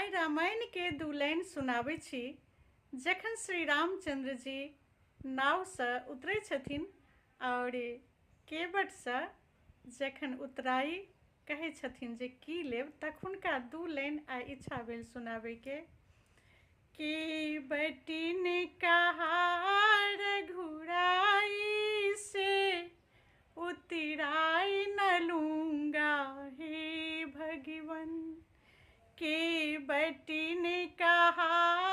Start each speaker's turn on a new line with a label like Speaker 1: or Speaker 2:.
Speaker 1: आइ रामायण के दू लाइन सुनाबै छी। जखन श्री रामचंद्र जी नावसँ उतरै छथिन और केवटसँ जखन उतराई कहै छथिन जे की लेब, तखुनका दू लाइन आइ इच्छा भेल सुनाबैके। केवटिन कहार घुराई से उतराई न लूंगा हे भगवन। केवटिन कहार